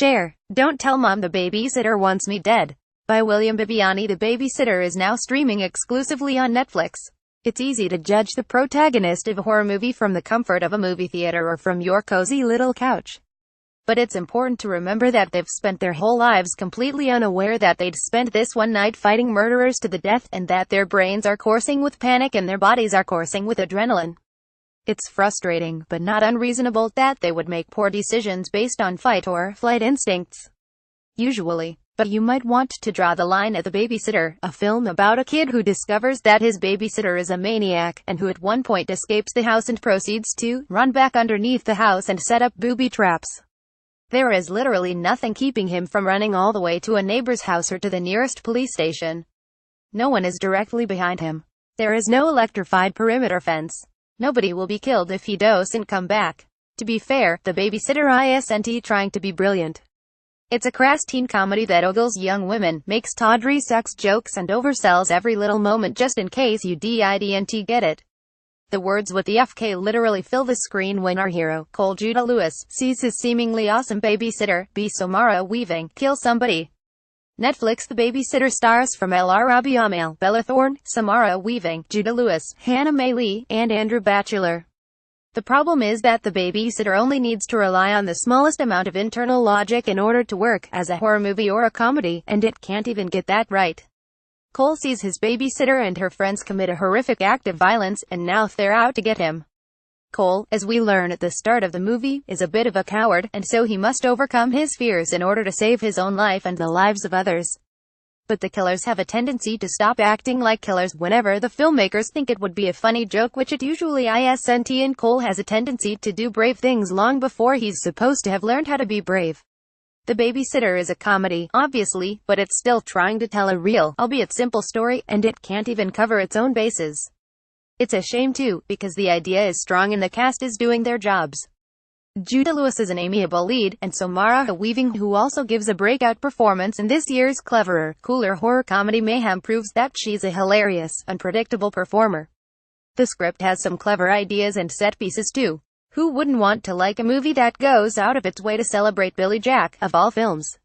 Share. Don't Tell Mom the Babysitter Wants Me Dead by William Bibiani. The Babysitter is now streaming exclusively on Netflix. It's easy to judge the protagonist of a horror movie from the comfort of a movie theater or from your cozy little couch. But it's important to remember that they've spent their whole lives completely unaware that they'd spent this one night fighting murderers to the death, and that their brains are coursing with panic and their bodies are coursing with adrenaline. It's frustrating, but not unreasonable, that they would make poor decisions based on fight or flight instincts. Usually. But you might want to draw the line at The Babysitter, a film about a kid who discovers that his babysitter is a maniac, and who at one point escapes the house and proceeds to run back underneath the house and set up booby traps. There is literally nothing keeping him from running all the way to a neighbor's house or to the nearest police station. No one is directly behind him. There is no electrified perimeter fence. Nobody will be killed if he doesn't come back. To be fair, The Babysitter isn't trying to be brilliant. It's a crass teen comedy that ogles young women, makes tawdry sex jokes, and oversells every little moment just in case you didn't get it. The words "what the FK" literally fill the screen when our hero, Cole Judah Lewis, sees his seemingly awesome babysitter, Samara Weaving, kill somebody. Netflix. The Babysitter stars from L.R. Rabi Amail, Bella Thorne, Samara Weaving, Judah Lewis, Hannah Mae Lee, and Andrew Batchelor. The problem is that The Babysitter only needs to rely on the smallest amount of internal logic in order to work as a horror movie or a comedy, and it can't even get that right. Cole sees his babysitter and her friends commit a horrific act of violence, and now they're out to get him. Cole, as we learn at the start of the movie, is a bit of a coward, and so he must overcome his fears in order to save his own life and the lives of others. But the killers have a tendency to stop acting like killers whenever the filmmakers think it would be a funny joke, which it usually isn't, and Cole has a tendency to do brave things long before he's supposed to have learned how to be brave. The Babysitter is a comedy, obviously, but it's still trying to tell a real, albeit simple story, and it can't even cover its own bases. It's a shame too, because the idea is strong and the cast is doing their jobs. Judah Lewis is an amiable lead, and Samara Weaving, who also gives a breakout performance in this year's cleverer, cooler horror comedy Mayhem, proves that she's a hilarious, unpredictable performer. The script has some clever ideas and set pieces too. Who wouldn't want to like a movie that goes out of its way to celebrate Billy Jack, of all films?